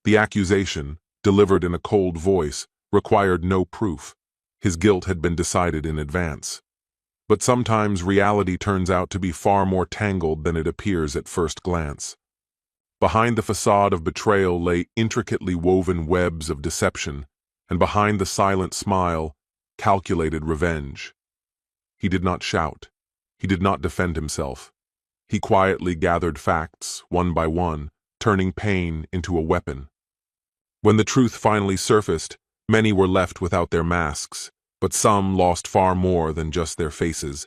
The accusation, delivered in a cold voice, required no proof. His guilt had been decided in advance. But sometimes reality turns out to be far more tangled than it appears at first glance. Behind the facade of betrayal lay intricately woven webs of deception, and behind the silent smile, calculated revenge. He did not shout. He did not defend himself. He quietly gathered facts, one by one, turning pain into a weapon. When the truth finally surfaced, many were left without their masks, but some lost far more than just their faces.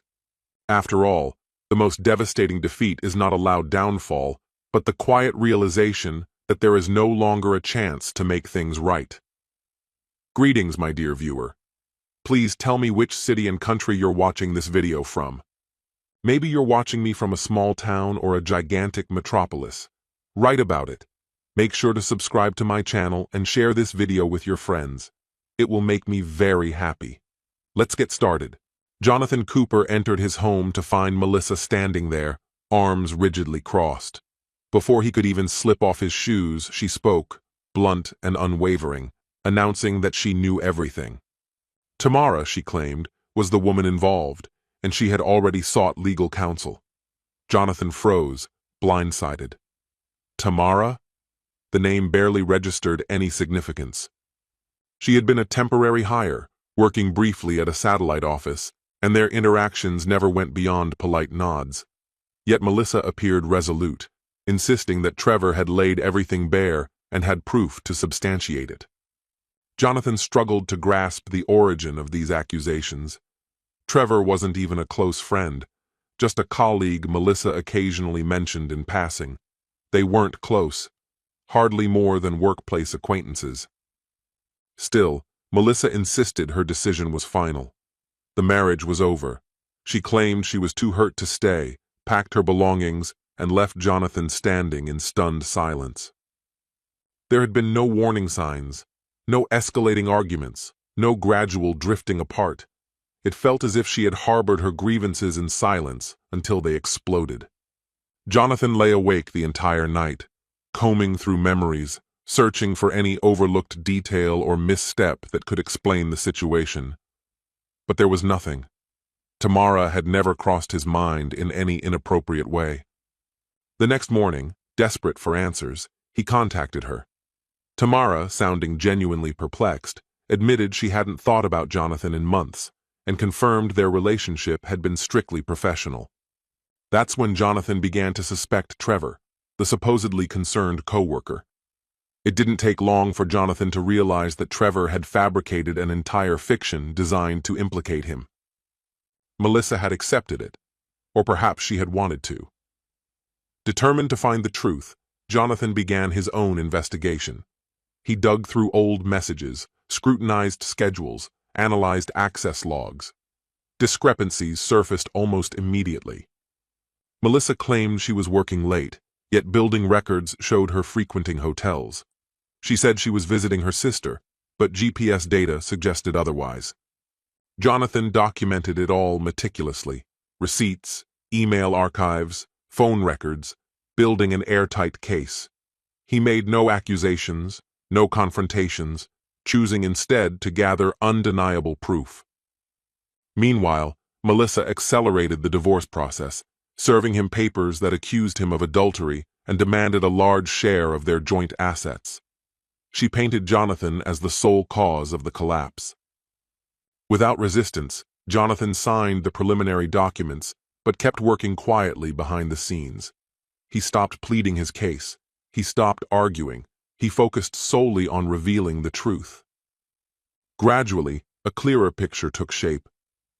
After all, the most devastating defeat is not a loud downfall, but the quiet realization that there is no longer a chance to make things right. Greetings, my dear viewer. Please tell me which city and country you're watching this video from. Maybe you're watching me from a small town or a gigantic metropolis. Write about it. Make sure to subscribe to my channel and share this video with your friends. It will make me very happy. Let's get started. Jonathan Cooper entered his home to find Melissa standing there, arms rigidly crossed. Before he could even slip off his shoes, she spoke, blunt and unwavering, announcing that she knew everything. Tamara, she claimed, was the woman involved, and she had already sought legal counsel. Jonathan froze, blindsided. Tamara? The name barely registered any significance. She had been a temporary hire, working briefly at a satellite office, and their interactions never went beyond polite nods. Yet Melissa appeared resolute, insisting that Trevor had laid everything bare and had proof to substantiate it. Jonathan struggled to grasp the origin of these accusations. Trevor wasn't even a close friend, just a colleague Melissa occasionally mentioned in passing. They weren't close, hardly more than workplace acquaintances. Still, Melissa insisted her decision was final. The marriage was over. She claimed she was too hurt to stay, packed her belongings, and left Jonathan standing in stunned silence. There had been no warning signs, no escalating arguments, no gradual drifting apart. It felt as if she had harbored her grievances in silence until they exploded. Jonathan lay awake the entire night, combing through memories, searching for any overlooked detail or misstep that could explain the situation. But there was nothing. Tamara had never crossed his mind in any inappropriate way. The next morning, desperate for answers, he contacted her. Tamara, sounding genuinely perplexed, admitted she hadn't thought about Jonathan in months, and confirmed their relationship had been strictly professional. That's when Jonathan began to suspect Trevor, the supposedly concerned coworker. It didn't take long for Jonathan to realize that Trevor had fabricated an entire fiction designed to implicate him. Melissa had accepted it, or perhaps she had wanted to. Determined to find the truth, Jonathan began his own investigation. He dug through old messages, scrutinized schedules, analyzed access logs. Discrepancies surfaced almost immediately. Melissa claimed she was working late, yet building records showed her frequenting hotels. She said she was visiting her sister, but GPS data suggested otherwise. Jonathan documented it all meticulously: receipts, email archives, phone records, building an airtight case. He made no accusations, no confrontations, choosing instead to gather undeniable proof. Meanwhile, Melissa accelerated the divorce process, serving him papers that accused him of adultery and demanded a large share of their joint assets. She painted Jonathan as the sole cause of the collapse. Without resistance, Jonathan signed the preliminary documents, but kept working quietly behind the scenes. He stopped pleading his case. He stopped arguing. He focused solely on revealing the truth. Gradually, a clearer picture took shape.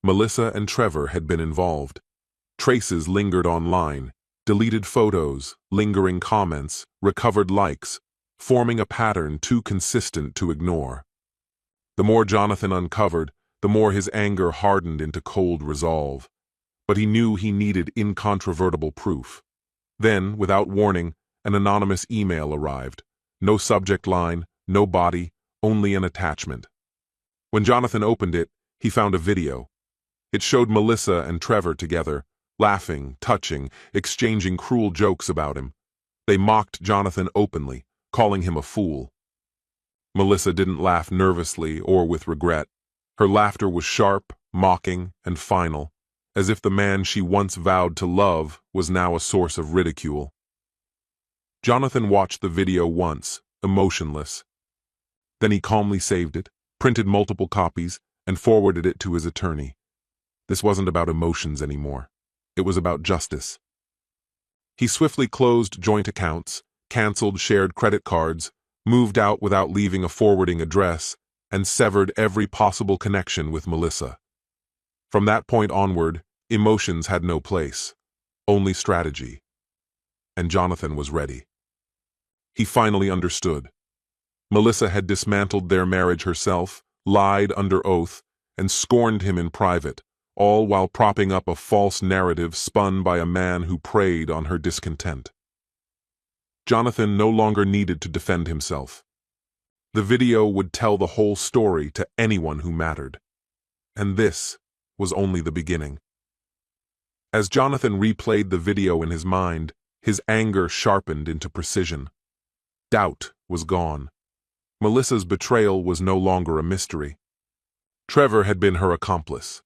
Melissa and Trevor had been involved. Traces lingered online, deleted photos, lingering comments, recovered likes, forming a pattern too consistent to ignore. The more Jonathan uncovered, the more his anger hardened into cold resolve. But he knew he needed incontrovertible proof. Then, without warning, an anonymous email arrived. No subject line, no body, only an attachment. When Jonathan opened it, he found a video. It showed Melissa and Trevor together, laughing, touching, exchanging cruel jokes about him. They mocked Jonathan openly, calling him a fool. Melissa didn't laugh nervously or with regret. Her laughter was sharp, mocking, and final, as if the man she once vowed to love was now a source of ridicule. Jonathan watched the video once, emotionless. Then he calmly saved it, printed multiple copies, and forwarded it to his attorney. This wasn't about emotions anymore. It was about justice. He swiftly closed joint accounts, canceled shared credit cards, moved out without leaving a forwarding address, and severed every possible connection with Melissa. From that point onward, emotions had no place, only strategy. And Jonathan was ready. He finally understood. Melissa had dismantled their marriage herself, lied under oath, and scorned him in private, all while propping up a false narrative spun by a man who preyed on her discontent. Jonathan no longer needed to defend himself. The video would tell the whole story to anyone who mattered. And this was only the beginning. As Jonathan replayed the video in his mind, his anger sharpened into precision. Doubt was gone. Melissa's betrayal was no longer a mystery. Trevor had been her accomplice.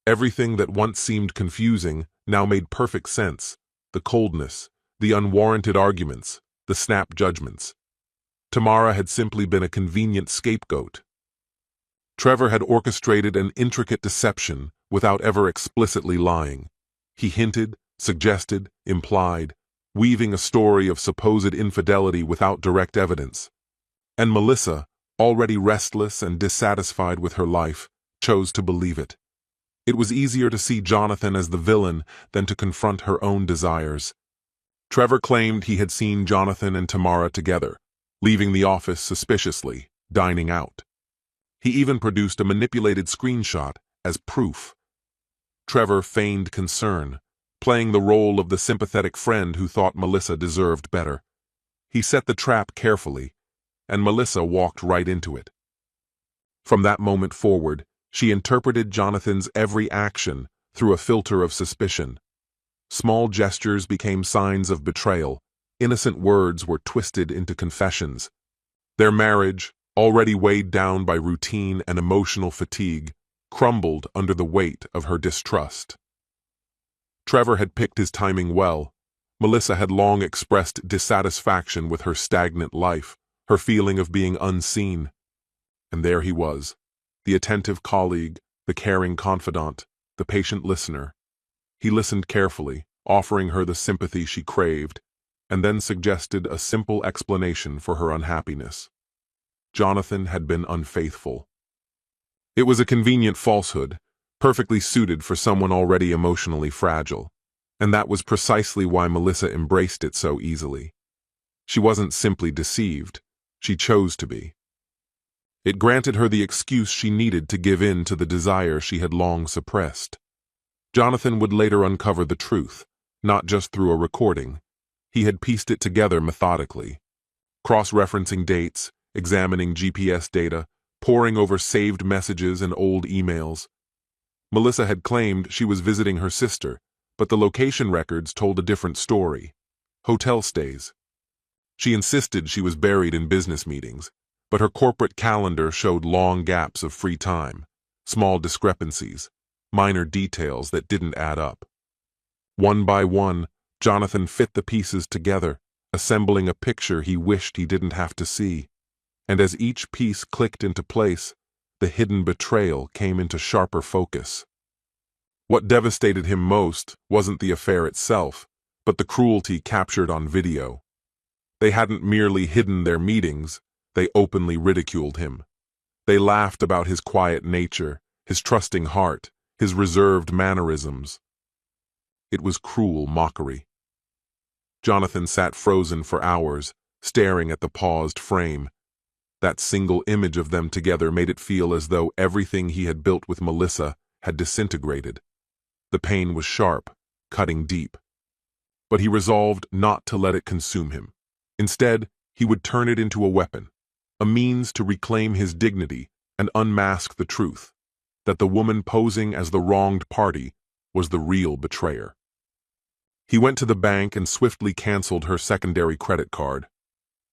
Everything that once seemed confusing now made perfect sense: the coldness, the unwarranted arguments, the snap judgments. Tamara had simply been a convenient scapegoat. Trevor had orchestrated an intricate deception without ever explicitly lying. He hinted, suggested, implied, weaving a story of supposed infidelity without direct evidence. And Melissa, already restless and dissatisfied with her life, chose to believe it. It was easier to see Jonathan as the villain than to confront her own desires. Trevor claimed he had seen Jonathan and Tamara together, leaving the office suspiciously, dining out. He even produced a manipulated screenshot as proof. Trevor feigned concern, playing the role of the sympathetic friend who thought Melissa deserved better. He set the trap carefully, and Melissa walked right into it. From that moment forward, she interpreted Jonathan's every action through a filter of suspicion. Small gestures became signs of betrayal. Innocent words were twisted into confessions. Their marriage, already weighed down by routine and emotional fatigue, crumbled under the weight of her distrust. Trevor had picked his timing well. Melissa had long expressed dissatisfaction with her stagnant life, her feeling of being unseen. And there he was, the attentive colleague, the caring confidant, the patient listener. He listened carefully, offering her the sympathy she craved, and then suggested a simple explanation for her unhappiness. Jonathan had been unfaithful. It was a convenient falsehood, perfectly suited for someone already emotionally fragile, and that was precisely why Melissa embraced it so easily. She wasn't simply deceived, she chose to be. It granted her the excuse she needed to give in to the desire she had long suppressed. Jonathan would later uncover the truth, not just through a recording. He had pieced it together methodically, cross-referencing dates, examining GPS data, poring over saved messages and old emails. Melissa had claimed she was visiting her sister, but the location records told a different story: hotel stays. She insisted she was buried in business meetings, but her corporate calendar showed long gaps of free time, small discrepancies, minor details that didn't add up. One by one, Jonathan fit the pieces together, assembling a picture he wished he didn't have to see. And as each piece clicked into place, the hidden betrayal came into sharper focus. What devastated him most wasn't the affair itself, but the cruelty captured on video. They hadn't merely hidden their meetings, they openly ridiculed him. They laughed about his quiet nature, his trusting heart, his reserved mannerisms. It was cruel mockery. Jonathan sat frozen for hours, staring at the paused frame. That single image of them together made it feel as though everything he had built with Melissa had disintegrated. The pain was sharp, cutting deep. But he resolved not to let it consume him. Instead, he would turn it into a weapon, a means to reclaim his dignity and unmask the truth, that the woman posing as the wronged party was the real betrayer. He went to the bank and swiftly canceled her secondary credit card.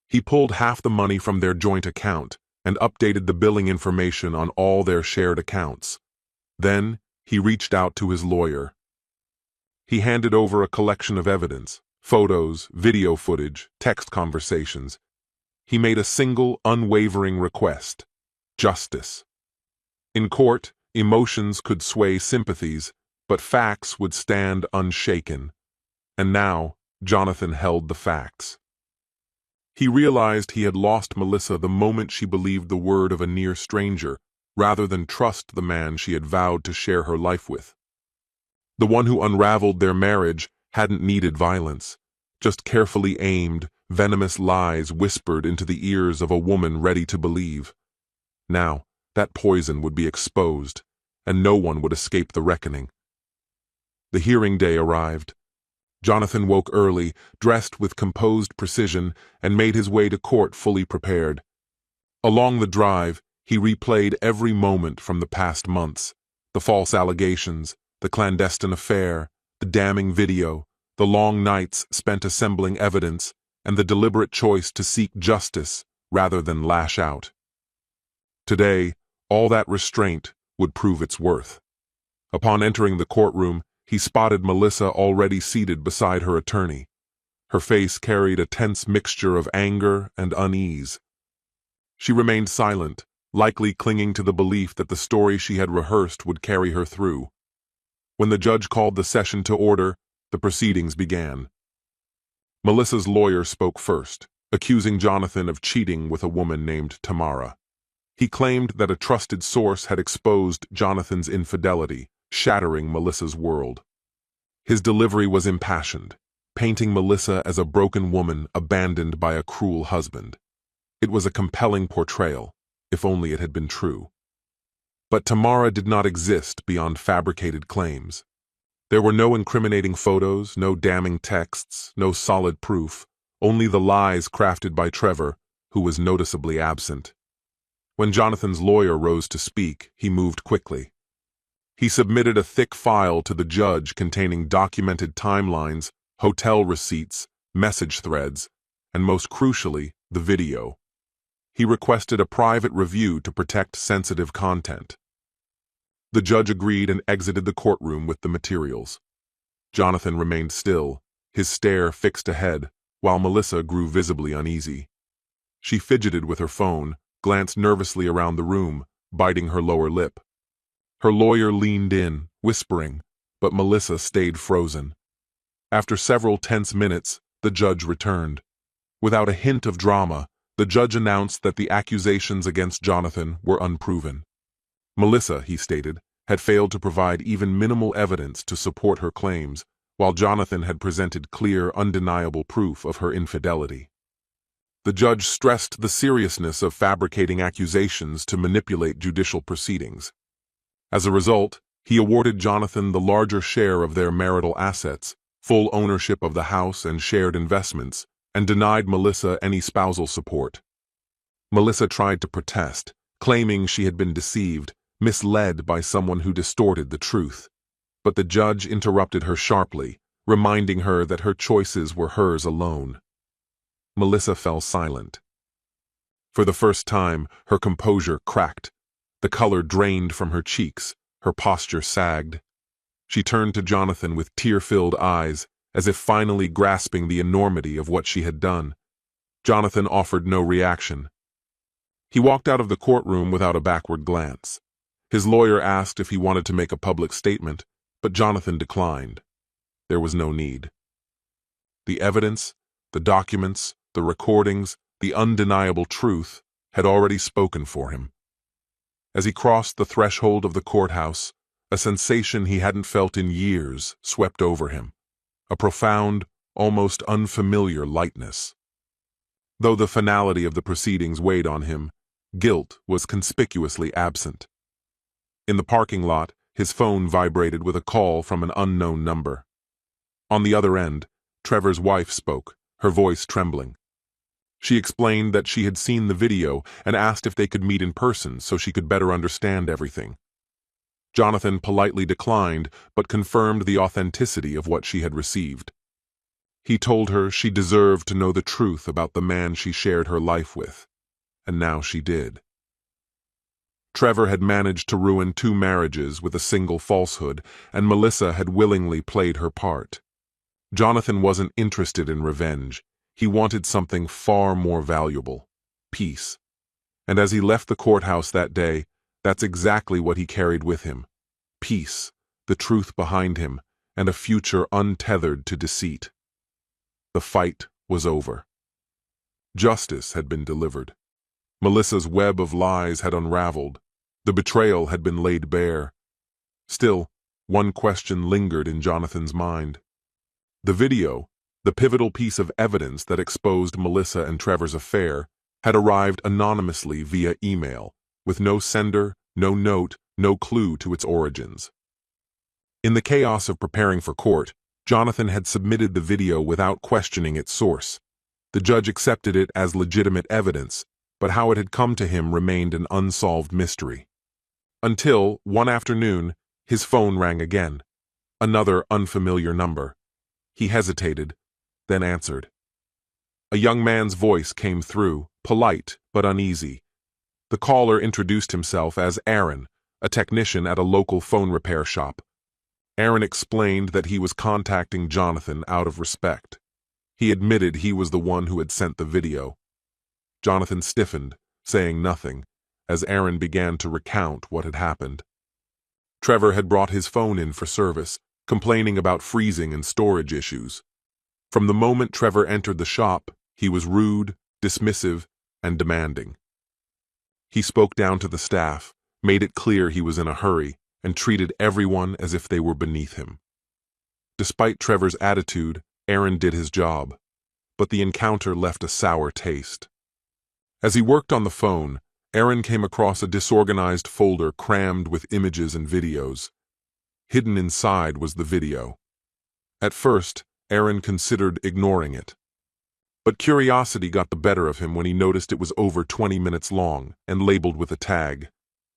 He pulled half the money from their joint account and updated the billing information on all their shared accounts. Then, he reached out to his lawyer. He handed over a collection of evidence, photos, video footage, text conversations. He made a single, unwavering request: justice. In court, emotions could sway sympathies, but facts would stand unshaken. And now, Jonathan held the facts. He realized he had lost Melissa the moment she believed the word of a near stranger, rather than trust the man she had vowed to share her life with. The one who unraveled their marriage hadn't needed violence, just carefully aimed, venomous lies whispered into the ears of a woman ready to believe. Now, that poison would be exposed, and no one would escape the reckoning. The hearing day arrived. Jonathan woke early, dressed with composed precision, and made his way to court fully prepared. Along the drive, he replayed every moment from the past months: the false allegations, the clandestine affair, the damning video, the long nights spent assembling evidence, and the deliberate choice to seek justice rather than lash out. Today, all that restraint would prove its worth. Upon entering the courtroom, he spotted Melissa already seated beside her attorney. Her face carried a tense mixture of anger and unease. She remained silent, likely clinging to the belief that the story she had rehearsed would carry her through. When the judge called the session to order, the proceedings began. Melissa's lawyer spoke first, accusing Jonathan of cheating with a woman named Tamara. He claimed that a trusted source had exposed Jonathan's infidelity, shattering Melissa's world. His delivery was impassioned, painting Melissa as a broken woman abandoned by a cruel husband. It was a compelling portrayal, if only it had been true. But Tamara did not exist beyond fabricated claims. There were no incriminating photos, no damning texts, no solid proof, only the lies crafted by Trevor, who was noticeably absent. When Jonathan's lawyer rose to speak, he moved quickly. He submitted a thick file to the judge containing documented timelines, hotel receipts, message threads, and most crucially, the video. He requested a private review to protect sensitive content. The judge agreed and exited the courtroom with the materials. Jonathan remained still, his stare fixed ahead, while Melissa grew visibly uneasy. She fidgeted with her phone, glanced nervously around the room, biting her lower lip. Her lawyer leaned in, whispering, but Melissa stayed frozen. After several tense minutes, the judge returned. Without a hint of drama, the judge announced that the accusations against Jonathan were unproven. Melissa, he stated, had failed to provide even minimal evidence to support her claims, while Jonathan had presented clear, undeniable proof of her infidelity. The judge stressed the seriousness of fabricating accusations to manipulate judicial proceedings. As a result, he awarded Jonathan the larger share of their marital assets, full ownership of the house and shared investments, and denied Melissa any spousal support. Melissa tried to protest, claiming she had been deceived, misled by someone who distorted the truth. But the judge interrupted her sharply, reminding her that her choices were hers alone. Melissa fell silent. For the first time, her composure cracked. The color drained from her cheeks, her posture sagged. She turned to Jonathan with tear-filled eyes, as if finally grasping the enormity of what she had done. Jonathan offered no reaction. He walked out of the courtroom without a backward glance. His lawyer asked if he wanted to make a public statement, but Jonathan declined. There was no need. The evidence, the documents, the recordings, the undeniable truth had already spoken for him. As he crossed the threshold of the courthouse, a sensation he hadn't felt in years swept over him, a profound, almost unfamiliar lightness. Though the finality of the proceedings weighed on him, guilt was conspicuously absent. In the parking lot, his phone vibrated with a call from an unknown number. On the other end, Trevor's wife spoke, her voice trembling. She explained that she had seen the video and asked if they could meet in person so she could better understand everything. Jonathan politely declined, but confirmed the authenticity of what she had received. He told her she deserved to know the truth about the man she shared her life with, and now she did. Trevor had managed to ruin 2 marriages with a single falsehood, and Melissa had willingly played her part. Jonathan wasn't interested in revenge. He wanted something far more valuable: peace. And as he left the courthouse that day, that's exactly what he carried with him: peace, the truth behind him, and a future untethered to deceit. The fight was over. Justice had been delivered. Melissa's web of lies had unraveled. The betrayal had been laid bare. Still, one question lingered in Jonathan's mind. The video, the pivotal piece of evidence that exposed Melissa and Trevor's affair, had arrived anonymously via email, with no sender, no note, no clue to its origins. In the chaos of preparing for court, Jonathan had submitted the video without questioning its source. The judge accepted it as legitimate evidence, but how it had come to him remained an unsolved mystery. Until, one afternoon, his phone rang again. Another unfamiliar number. He hesitated, then answered. A young man's voice came through, polite but uneasy. The caller introduced himself as Aaron, a technician at a local phone repair shop. Aaron explained that he was contacting Jonathan out of respect. He admitted he was the one who had sent the video. Jonathan stiffened, saying nothing, as Aaron began to recount what had happened. Trevor had brought his phone in for service, complaining about freezing and storage issues. From the moment Trevor entered the shop, he was rude, dismissive, and demanding. He spoke down to the staff, made it clear he was in a hurry, and treated everyone as if they were beneath him. Despite Trevor's attitude, Aaron did his job, but the encounter left a sour taste. As he worked on the phone, Aaron came across a disorganized folder crammed with images and videos. Hidden inside was the video. At first, Aaron considered ignoring it. But curiosity got the better of him when he noticed it was over 20 minutes long and labeled with a tag,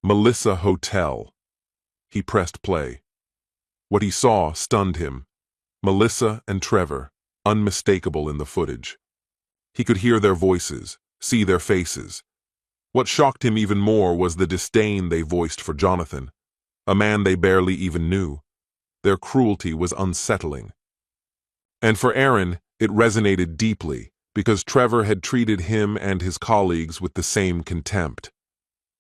Melissa Hotel. He pressed play. What he saw stunned him. Melissa and Trevor, unmistakable in the footage. He could hear their voices, see their faces. What shocked him even more was the disdain they voiced for Jonathan, a man they barely even knew. Their cruelty was unsettling. And for Aaron, it resonated deeply, because Trevor had treated him and his colleagues with the same contempt.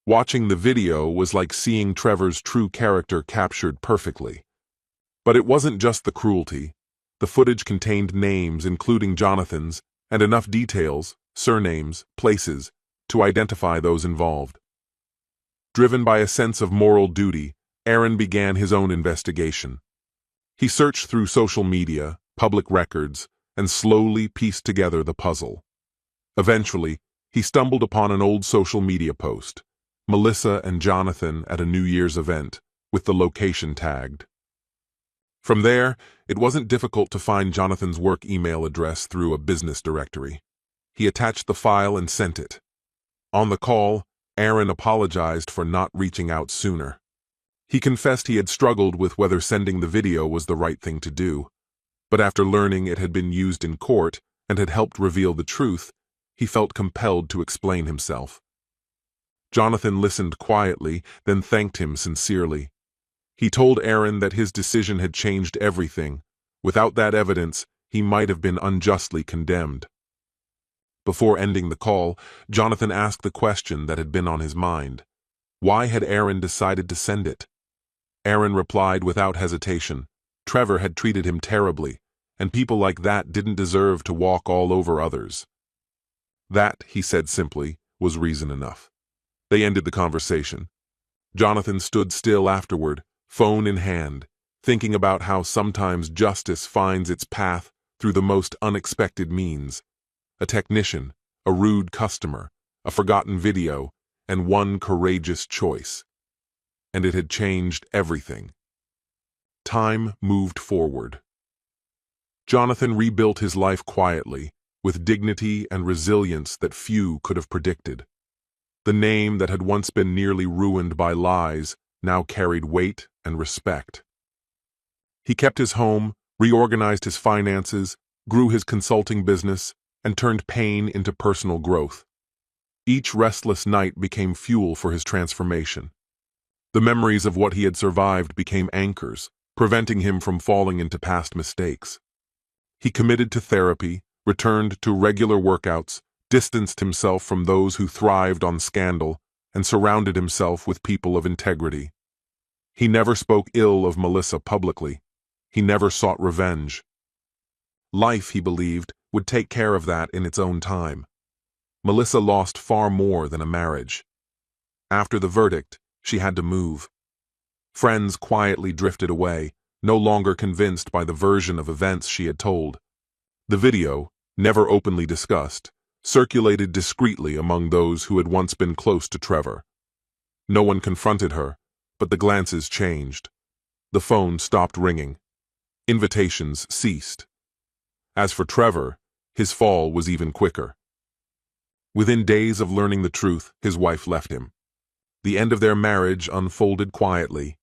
Watching the video was like seeing Trevor's true character captured perfectly. But it wasn't just the cruelty. The footage contained names, including Jonathan's, and enough details, surnames, places, to identify those involved. Driven by a sense of moral duty, Aaron began his own investigation. He searched through social media, public records, and slowly pieced together the puzzle. Eventually, he stumbled upon an old social media post, Melissa and Jonathan at a New Year's event, with the location tagged. From there, it wasn't difficult to find Jonathan's work email address through a business directory. He attached the file and sent it. On the call, Aaron apologized for not reaching out sooner. He confessed he had struggled with whether sending the video was the right thing to do, but after learning it had been used in court and had helped reveal the truth, he felt compelled to explain himself. Jonathan listened quietly, then thanked him sincerely. He told Aaron that his decision had changed everything. Without that evidence, he might have been unjustly condemned. Before ending the call, Jonathan asked the question that had been on his mind. Why had Aaron decided to send it? Aaron replied without hesitation. Trevor had treated him terribly, and people like that didn't deserve to walk all over others. That, he said simply, was reason enough. They ended the conversation. Jonathan stood still afterward, phone in hand, thinking about how sometimes justice finds its path through the most unexpected means. A technician, a rude customer, a forgotten video, and one courageous choice. And it had changed everything. Time moved forward. Jonathan rebuilt his life quietly, with dignity and resilience that few could have predicted. The name that had once been nearly ruined by lies now carried weight and respect. He kept his home, reorganized his finances, grew his consulting business, and turned pain into personal growth. Each restless night became fuel for his transformation. The memories of what he had survived became anchors, preventing him from falling into past mistakes. He committed to therapy, returned to regular workouts, distanced himself from those who thrived on scandal, and surrounded himself with people of integrity. He never spoke ill of Melissa publicly. He never sought revenge. Life, he believed, would take care of that in its own time. Melissa lost far more than a marriage. After the verdict, she had to move. Friends quietly drifted away, no longer convinced by the version of events she had told. The video, never openly discussed, circulated discreetly among those who had once been close to Trevor. No one confronted her, but the glances changed. The phone stopped ringing. Invitations ceased. As for Trevor, his fall was even quicker. Within days of learning the truth, his wife left him. The end of their marriage unfolded quietly.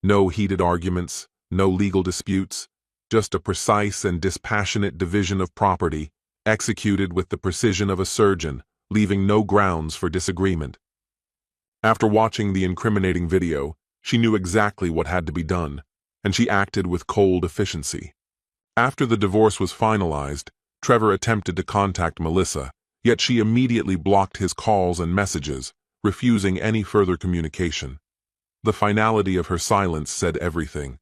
No heated arguments, no legal disputes, just a precise and dispassionate division of property, executed with the precision of a surgeon, leaving no grounds for disagreement. After watching the incriminating video, she knew exactly what had to be done, and she acted with cold efficiency. After the divorce was finalized, Trevor attempted to contact Melissa, yet she immediately blocked his calls and messages, refusing any further communication. The finality of her silence said everything.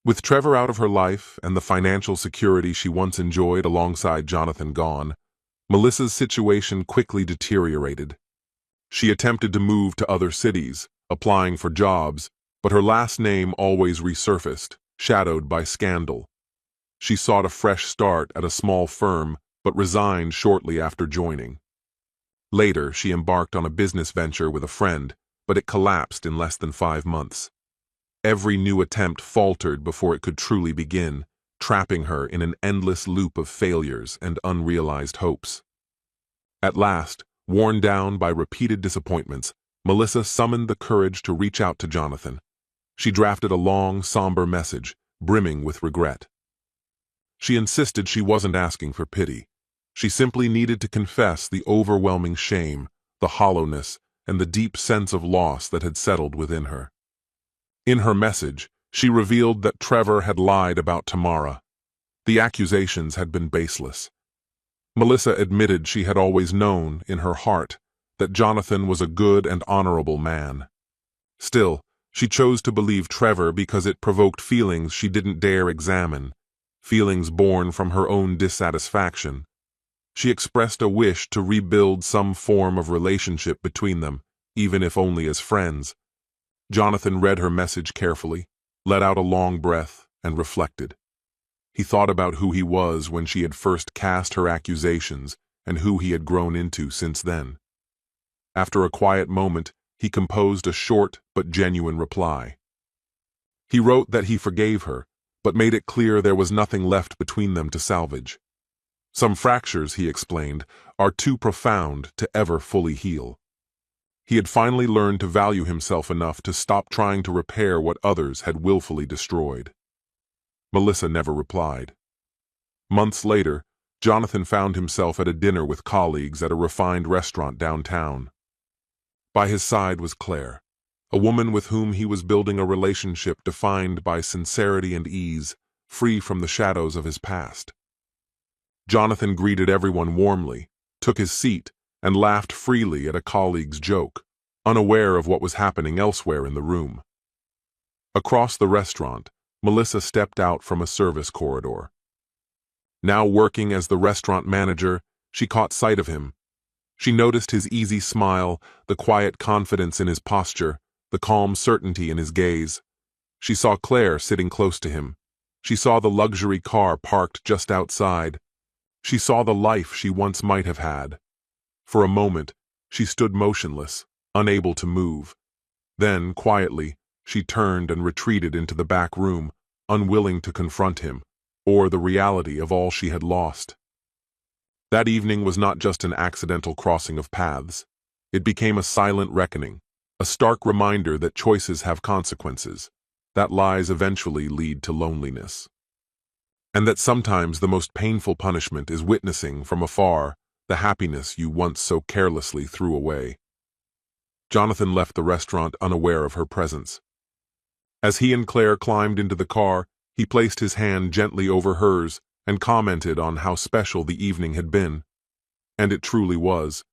With Trevor out of her life and the financial security she once enjoyed alongside Jonathan gone, Melissa's situation quickly deteriorated. She attempted to move to other cities, applying for jobs, but her last name always resurfaced, shadowed by scandal. She sought a fresh start at a small firm, but resigned shortly after joining. Later, she embarked on a business venture with a friend, but it collapsed in less than 5 months. Every new attempt faltered before it could truly begin, trapping her in an endless loop of failures and unrealized hopes. At last, worn down by repeated disappointments, Melissa summoned the courage to reach out to Jonathan. She drafted a long, somber message, brimming with regret. She insisted she wasn't asking for pity. She simply needed to confess the overwhelming shame, the hollowness, and the deep sense of loss that had settled within her. In her message, she revealed that Trevor had lied about Tamara. The accusations had been baseless. Melissa admitted she had always known, in her heart, that Jonathan was a good and honorable man. Still, she chose to believe Trevor because it provoked feelings she didn't dare examine, feelings born from her own dissatisfaction. She expressed a wish to rebuild some form of relationship between them, even if only as friends. Jonathan read her message carefully, let out a long breath, and reflected. He thought about who he was when she had first cast her accusations and who he had grown into since then. After a quiet moment, he composed a short but genuine reply. He wrote that he forgave her, but made it clear there was nothing left between them to salvage. Some fractures, he explained, are too profound to ever fully heal. He had finally learned to value himself enough to stop trying to repair what others had willfully destroyed. Melissa never replied. Months later, Jonathan found himself at a dinner with colleagues at a refined restaurant downtown. By his side was Claire, a woman with whom he was building a relationship defined by sincerity and ease, free from the shadows of his past. Jonathan greeted everyone warmly, took his seat, and laughed freely at a colleague's joke, unaware of what was happening elsewhere in the room. Across the restaurant, Melissa stepped out from a service corridor. Now working as the restaurant manager, she caught sight of him. She noticed his easy smile, the quiet confidence in his posture, the calm certainty in his gaze. She saw Claire sitting close to him. She saw the luxury car parked just outside. She saw the life she once might have had. For a moment, she stood motionless, unable to move. Then, quietly, she turned and retreated into the back room, unwilling to confront him, or the reality of all she had lost. That evening was not just an accidental crossing of paths. It became a silent reckoning, a stark reminder that choices have consequences, that lies eventually lead to loneliness. and that sometimes the most painful punishment is witnessing from afar the happiness you once so carelessly threw away. Jonathan left the restaurant unaware of her presence. As he and Claire climbed into the car, he placed his hand gently over hers and commented on how special the evening had been. And it truly was.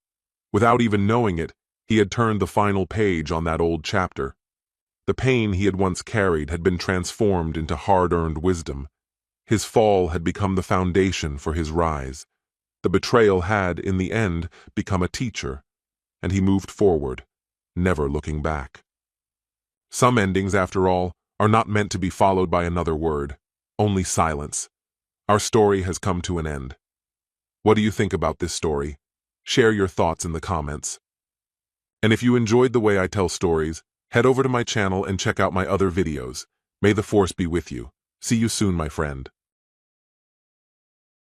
Without even knowing it, he had turned the final page on that old chapter. The pain he had once carried had been transformed into hard-earned wisdom. His fall had become the foundation for his rise. The betrayal had, in the end, become a teacher, and he moved forward, never looking back. Some endings, after all, are not meant to be followed by another word, only silence. Our story has come to an end. What do you think about this story? Share your thoughts in the comments. And if you enjoyed the way I tell stories, head over to my channel and check out my other videos. May the force be with you. See you soon, my friend.